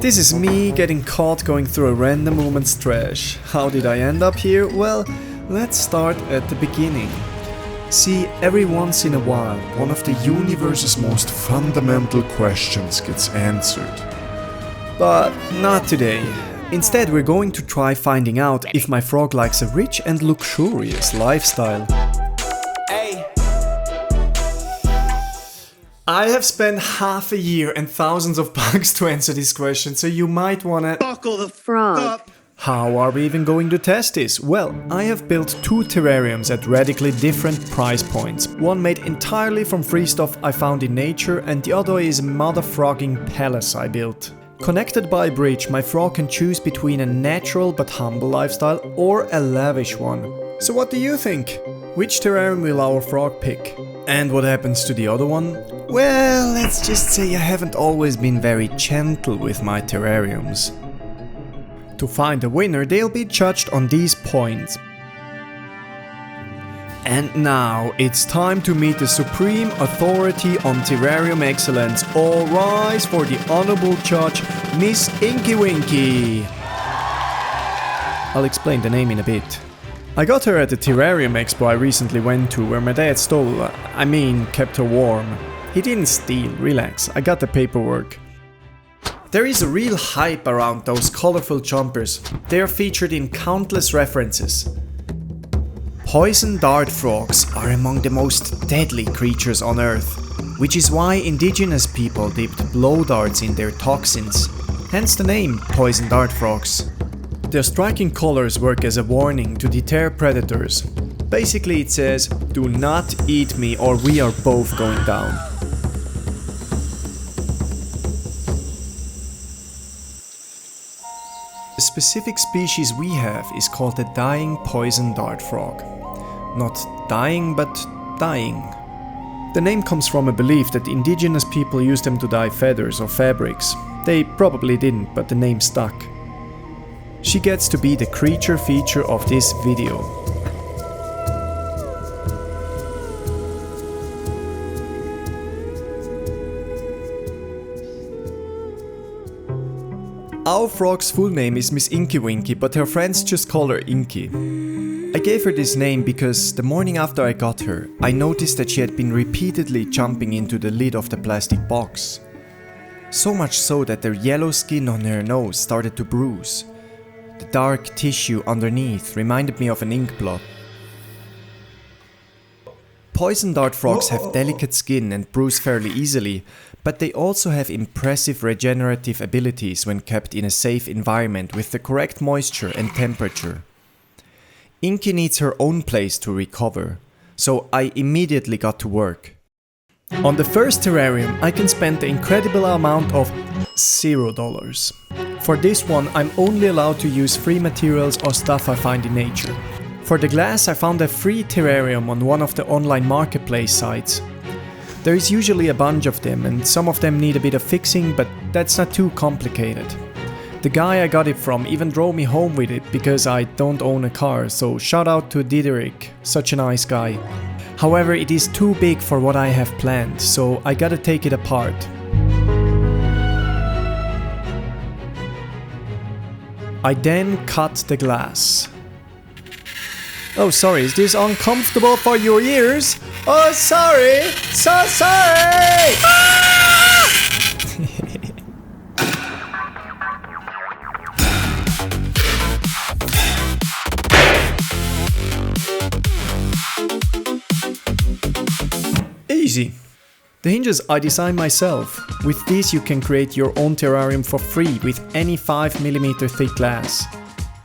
This is me getting caught going through a random woman's trash. How did I end up here? Well, let's start at the beginning. See, every once in a while, one of the universe's most fundamental questions gets answered. But not today. Instead, we're going to try finding out if my frog likes a rich and luxurious lifestyle. I have spent half a year and thousands of bucks to answer this question, so you might wanna buckle the frog up. How are we even going to test this? Well, I have built 2 terrariums at radically different price points. One made entirely from free stuff I found in nature, and the other is a mother-frogging palace I built. Connected by a bridge, my frog can choose between a natural but humble lifestyle or a lavish one. So what do you think? Which terrarium will our frog pick? And what happens to the other one? Well, let's just say I haven't always been very gentle with my terrariums. To find a winner, they'll be judged on these points. And now it's time to meet the supreme authority on terrarium excellence. All rise for the honorable judge, Miss Inky Winky. I'll explain the name in a bit. I got her at the terrarium expo I recently went to, where my dad kept her warm. He didn't steal, relax, I got the paperwork. There is a real hype around those colorful jumpers. They are featured in countless references. Poison dart frogs are among the most deadly creatures on Earth, which is why indigenous people dipped blow darts in their toxins, hence the name poison dart frogs. Their striking colors work as a warning to deter predators. Basically it says, do not eat me or we are both going down. The specific species we have is called the dying poison dart frog. Not dying, but dying. The name comes from a belief that indigenous people used them to dye feathers or fabrics. They probably didn't, but the name stuck. She gets to be the creature feature of this video. Our frog's full name is Miss Inky Winky, but her friends just call her Inky. I gave her this name because the morning after I got her, I noticed that she had been repeatedly jumping into the lid of the plastic box. So much so that the yellow skin on her nose started to bruise. The dark tissue underneath reminded me of an ink blot. Poison dart frogs have delicate skin and bruise fairly easily, but they also have impressive regenerative abilities when kept in a safe environment with the correct moisture and temperature. Inky needs her own place to recover, so I immediately got to work. On the first terrarium, I can spend the incredible amount of $0. For this one, I'm only allowed to use free materials or stuff I find in nature. For the glass, I found a free terrarium on one of the online marketplace sites. There is usually a bunch of them, and some of them need a bit of fixing, but that's not too complicated. The guy I got it from even drove me home with it because I don't own a car, so shout out to Diderik, such a nice guy. However, it is too big for what I have planned, so I gotta take it apart. I then cut the glass. Oh, sorry, is this uncomfortable for your ears? Oh, sorry! So sorry! Ah! Easy. The hinges I designed myself. With these you can create your own terrarium for free with any 5mm thick glass.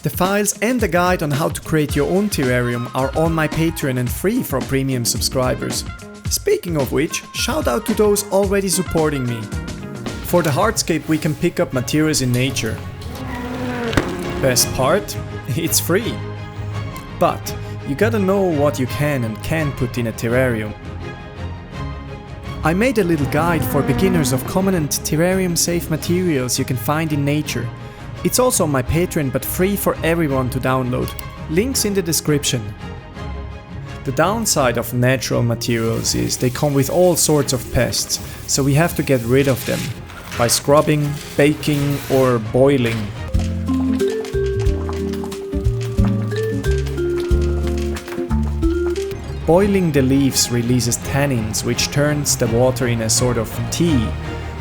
The files and the guide on how to create your own terrarium are on my Patreon and free for premium subscribers. Speaking of which, shout out to those already supporting me. For the hardscape we can pick up materials in nature. Best part? It's free. But you gotta know what you can and can't put in a terrarium. I made a little guide for beginners of common and terrarium safe materials you can find in nature. It's also on my Patreon but free for everyone to download. Links in the description. The downside of natural materials is they come with all sorts of pests, so we have to get rid of them. by scrubbing, baking or boiling. Boiling the leaves releases tannins, which turns the water in a sort of tea,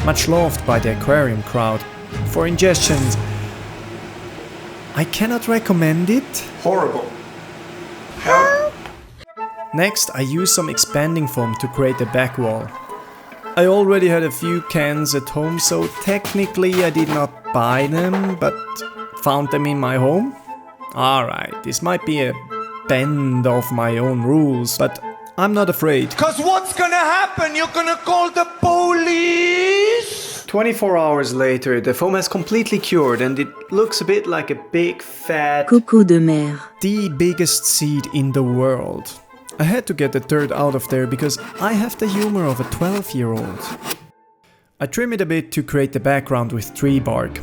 much loved by the aquarium crowd. For ingestions, I cannot recommend it. Horrible. Help. Next, I use some expanding foam to create a back wall. I already had a few cans at home, so technically I did not buy them, but found them in my home. Alright, this might be a bend of my own rules, but I'm not afraid. Cause what's gonna happen? You're gonna call the police? 24 hours later, the foam has completely cured and it looks a bit like a big fat coco de mer. The biggest seed in the world. I had to get the dirt out of there because I have the humor of a 12-year-old. I trim it a bit to create the background with tree bark.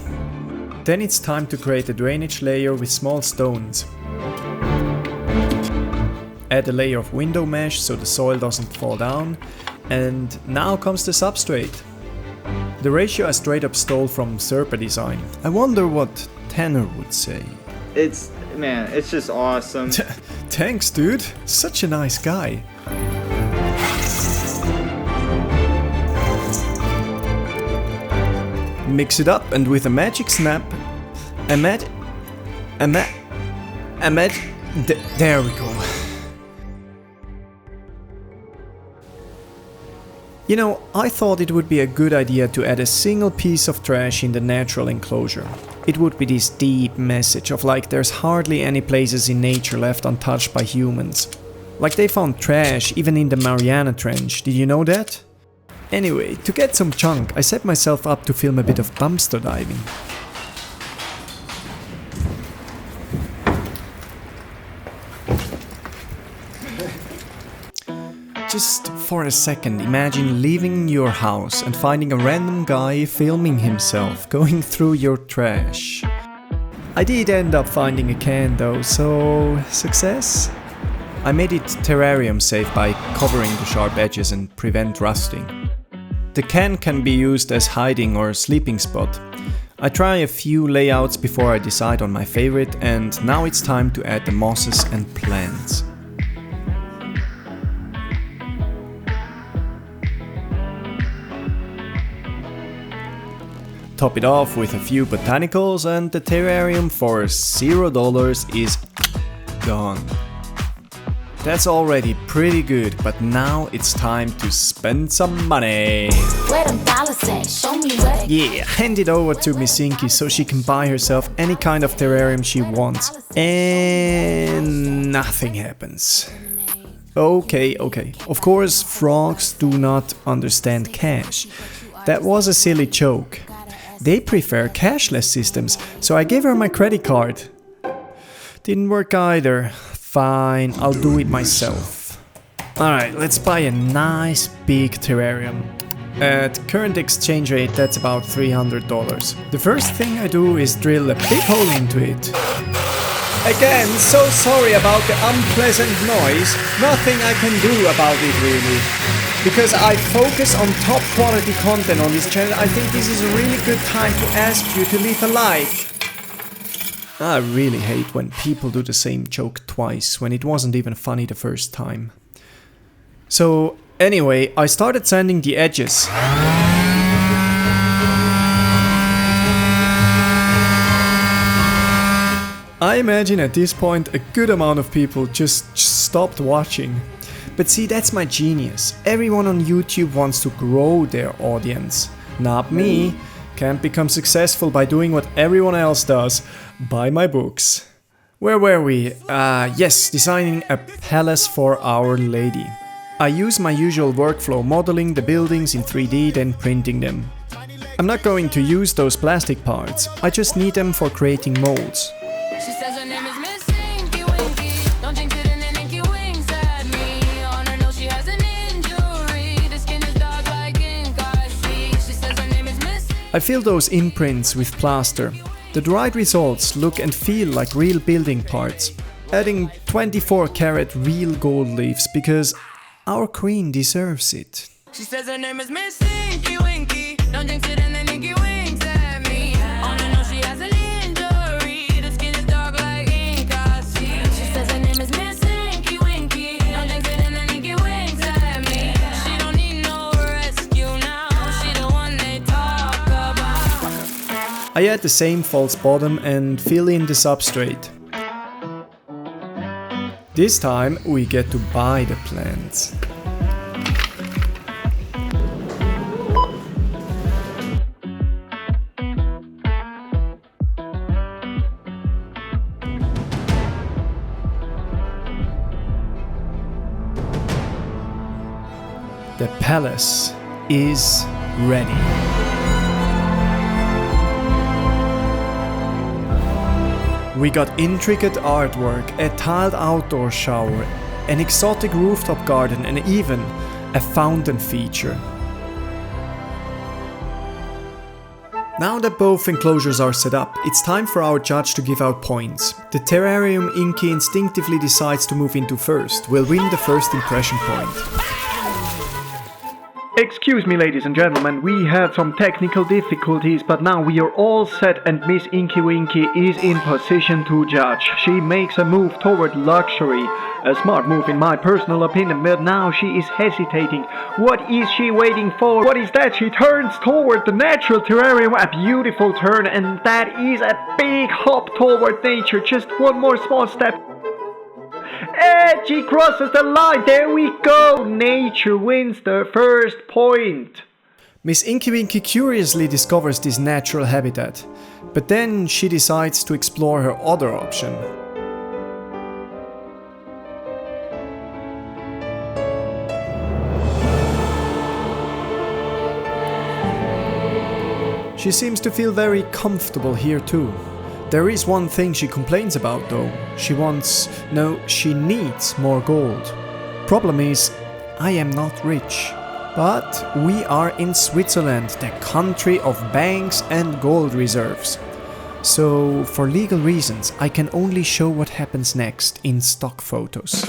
Then it's time to create a drainage layer with small stones. Add a layer of window mesh so the soil doesn't fall down. And now comes the substrate. The ratio I straight up stole from Serpa Design. I wonder what Tanner would say. It's just awesome. Thanks, dude. Such a nice guy. Mix it up and with a magic snap, there we go. You know, I thought it would be a good idea to add a single piece of trash in the natural enclosure. It would be this deep message of like there's hardly any places in nature left untouched by humans. Like they found trash even in the Mariana Trench, did you know that? Anyway, to get some chunk, I set myself up to film a bit of dumpster diving. Just for a second, imagine leaving your house and finding a random guy filming himself going through your trash. I did end up finding a can though, so success? I made it terrarium safe by covering the sharp edges and prevent rusting. The can be used as hiding or sleeping spot. I try a few layouts before I decide on my favorite, and now it's time to add the mosses and plants. Top it off with a few botanicals and the terrarium for $0 is gone. That's already pretty good, but now it's time to spend some money. Where them dollars at? Show me where. Yeah, hand it over to Miss Inky so she can buy herself any kind of terrarium she wants. And nothing happens. Okay. Of course, frogs do not understand cash. That was a silly joke. They prefer cashless systems, so I gave her my credit card. Didn't work either. Fine, I'll do it myself. Alright, let's buy a nice big terrarium. At current exchange rate, that's about $300. The first thing I do is drill a big hole into it. Again, so sorry about the unpleasant noise. Nothing I can do about it really. Because I focus on top quality content on this channel, I think this is a really good time to ask you to leave a like. I really hate when people do the same joke twice, when it wasn't even funny the first time. So, anyway, I started sanding the edges. I imagine at this point a good amount of people just stopped watching. But see, that's my genius. Everyone on YouTube wants to grow their audience. Not me. Can't become successful by doing what everyone else does. Buy my books. Where were we? Yes, designing a palace for Our Lady. I use my usual workflow, modeling the buildings in 3D, then printing them. I'm not going to use those plastic parts. I just need them for creating molds. She says her name is Miss Inky Winky. Don't jinx it and then inky wings at me. On her nose she has an injury. The skin is dark like ink, I see. She says her name is Miss. I fill those imprints with plaster. The dried results look and feel like real building parts. Adding 24 karat real gold leaves because our queen deserves it. She says her name is Miss Inky Winky. Don't jinx it and then Inky winks at me. On her nose she has an injury. The skin is dark like ink, I see. She says her name is Miss Inky Winky. Don't jinx it and then Inky winks at me. She don't need no rescue now. She the one they talk about. I add the same false bottom and fill in the substrate. This time we get to buy the plants. The palace is ready. We got intricate artwork, a tiled outdoor shower, an exotic rooftop garden and even a fountain feature. Now that both enclosures are set up, it's time for our judge to give out points. The terrarium Inky instinctively decides to move into first will win the first impression point. Excuse me, ladies and gentlemen, we had some technical difficulties, but now we are all set and Miss Inky Winky is in position to judge. She makes a move toward luxury. A smart move in my personal opinion, but now she is hesitating. What is she waiting for? What is that? She turns toward the natural terrarium, a beautiful turn, and that is a big hop toward nature. Just one more small step. And she crosses the line, there we go! Nature wins the first point! Miss Inky Winky curiously discovers this natural habitat, but then she decides to explore her other option. She seems to feel very comfortable here too. There is one thing she complains about though. She needs more gold. Problem is, I am not rich. But we are in Switzerland, the country of banks and gold reserves. So, for legal reasons, I can only show what happens next in stock photos.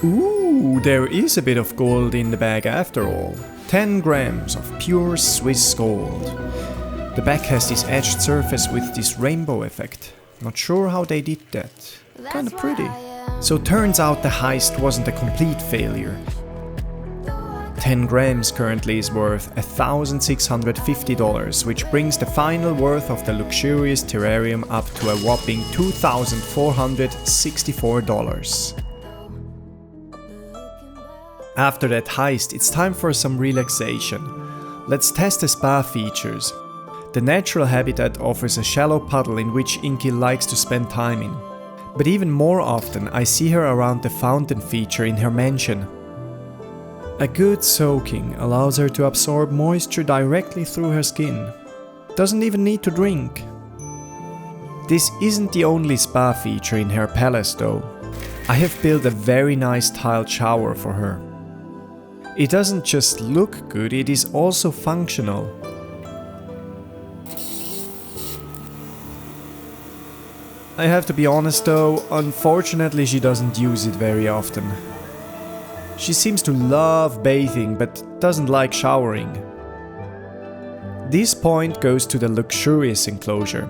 Ooh, there is a bit of gold in the bag after all. 10 grams of pure Swiss gold. The bag has this edged surface with this rainbow effect. Not sure how they did that. Kinda pretty. So turns out the heist wasn't a complete failure. 10 grams currently is worth $1,650, which brings the final worth of the luxurious terrarium up to a whopping $2,464. After that heist, it's time for some relaxation. Let's test the spa features. The natural habitat offers a shallow puddle in which Inky likes to spend time in. But even more often, I see her around the fountain feature in her mansion. A good soaking allows her to absorb moisture directly through her skin. Doesn't even need to drink. This isn't the only spa feature in her palace though. I have built a very nice tiled shower for her. It doesn't just look good, it is also functional. I have to be honest though, unfortunately she doesn't use it very often. She seems to love bathing but doesn't like showering. This point goes to the luxurious enclosure.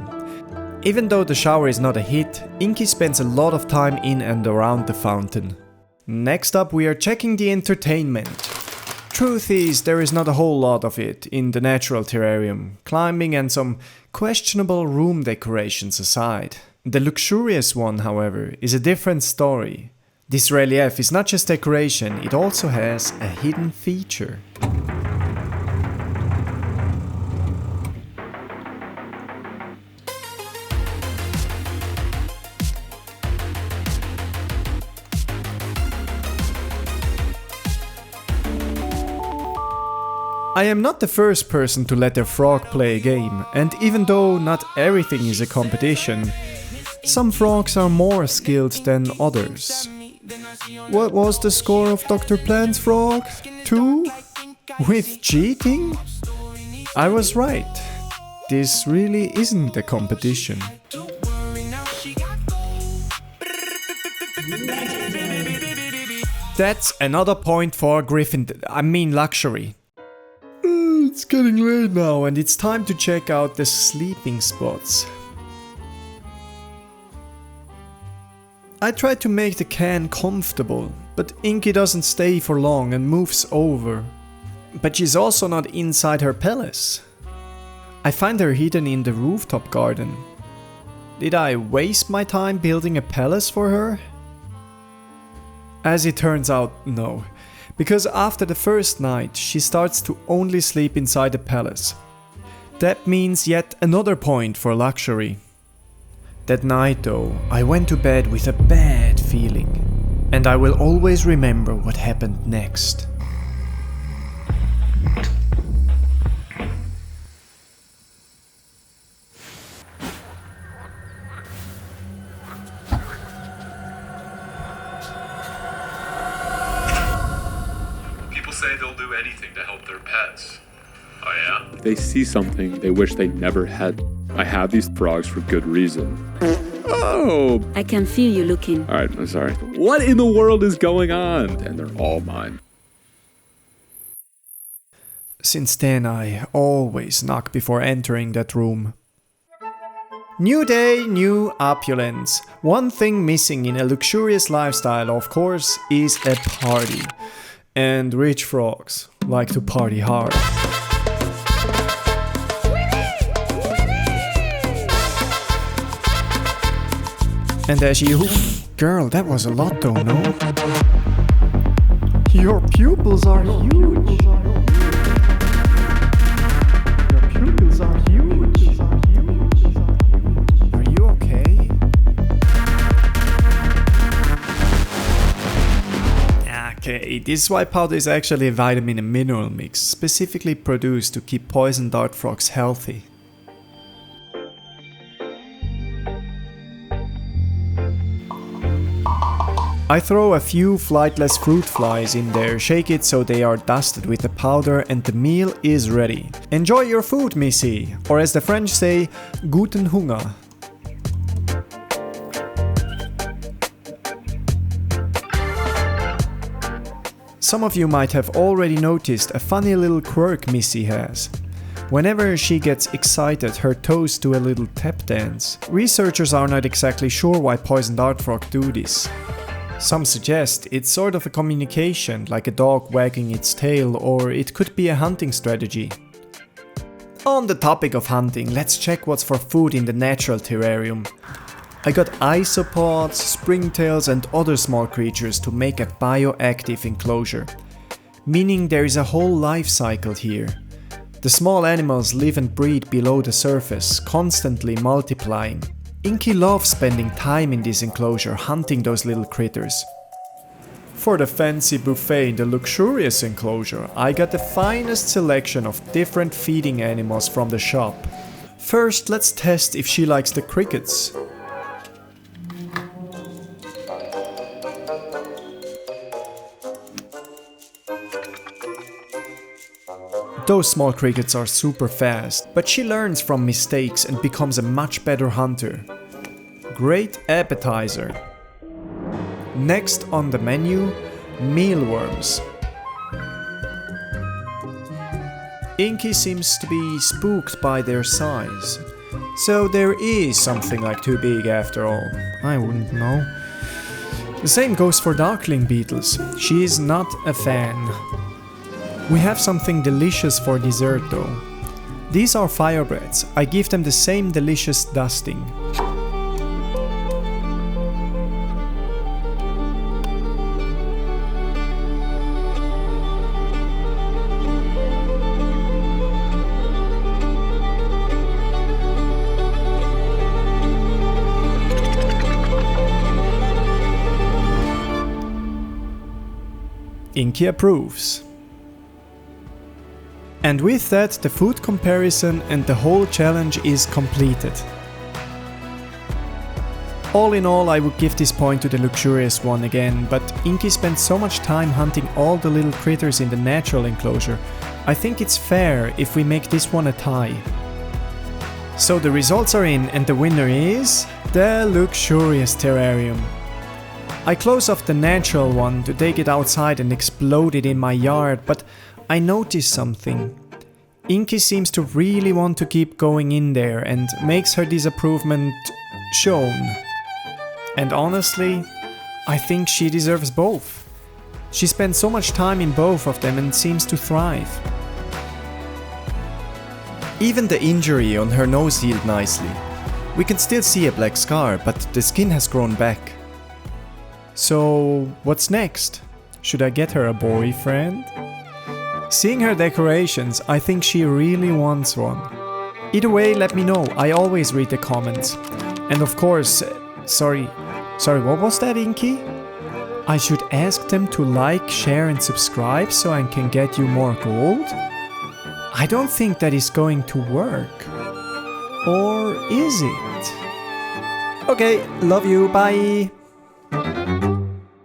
Even though the shower is not a hit, Inky spends a lot of time in and around the fountain. Next up we are checking the entertainment. Truth is, there is not a whole lot of it in the natural terrarium, climbing and some questionable room decorations aside. The luxurious one, however, is a different story. This relief is not just decoration, it also has a hidden feature. I am not the first person to let their frog play a game, and even though not everything is a competition, some frogs are more skilled than others. What was the score of Dr. Plant's frog? 2? With cheating? I was right. This really isn't a competition. That's another point for luxury. It's getting late now and it's time to check out the sleeping spots. I tried to make the can comfortable, but Inky doesn't stay for long and moves over. But she's also not inside her palace. I find her hidden in the rooftop garden. Did I waste my time building a palace for her? As it turns out, no. Because after the first night, she starts to only sleep inside the palace. That means yet another point for luxury. That night though, I went to bed with a bad feeling. And I will always remember what happened next. Say they'll do anything to help their pets. Oh yeah? They see something they wish they never had. I have these frogs for good reason. Oh! I can feel you looking. Alright, I'm sorry. What in the world is going on? And they're all mine. Since then I always knock before entering that room. New day, new opulence. One thing missing in a luxurious lifestyle, of course, is a party. And rich frogs like to party hard. And as you... Girl, that was a lot though, no? Your pupils are huge. Your pupils are huge. Are you okay? Okay, this white powder is actually a vitamin and mineral mix, specifically produced to keep poison dart frogs healthy. I throw a few flightless fruit flies in there, shake it so they are dusted with the powder and the meal is ready. Enjoy your food, Missy! Or as the French say, guten Hunger. Some of you might have already noticed a funny little quirk Missy has. Whenever she gets excited, her toes do a little tap dance. Researchers are not exactly sure why poison dart frog do this. Some suggest it's sort of a communication, like a dog wagging its tail, or it could be a hunting strategy. On the topic of hunting, let's check what's for food in the natural terrarium. I got isopods, springtails and other small creatures to make a bioactive enclosure. Meaning there is a whole life cycle here. The small animals live and breed below the surface, constantly multiplying. Inky loves spending time in this enclosure hunting those little critters. For the fancy buffet in the luxurious enclosure, I got the finest selection of different feeding animals from the shop. First, let's test if she likes the crickets. Those small crickets are super fast, but she learns from mistakes and becomes a much better hunter. Great appetizer. Next on the menu, mealworms. Inky seems to be spooked by their size. So there is something like too big after all. I wouldn't know. The same goes for darkling beetles. She is not a fan. We have something delicious for dessert though. These are firebreads. I give them the same delicious dusting. Inky approves. And with that, the food comparison and the whole challenge is completed. All in all, I would give this point to the luxurious one again, but Inky spent so much time hunting all the little critters in the natural enclosure. I think it's fair if we make this one a tie. So the results are in, and the winner is the luxurious terrarium. I close off the natural one to take it outside and explode it in my yard, but I notice something. Inky seems to really want to keep going in there and makes her disapproval shown. And honestly, I think she deserves both. She spends so much time in both of them and seems to thrive. Even the injury on her nose healed nicely. We can still see a black scar, but the skin has grown back. So, what's next? Should I get her a boyfriend? Seeing her decorations, I think she really wants one. Either way, let me know. I always read the comments. And of course, sorry, what was that, Inky? I should ask them to like, share and subscribe so I can get you more gold? I don't think that is going to work. Or is it? Okay, love you, bye!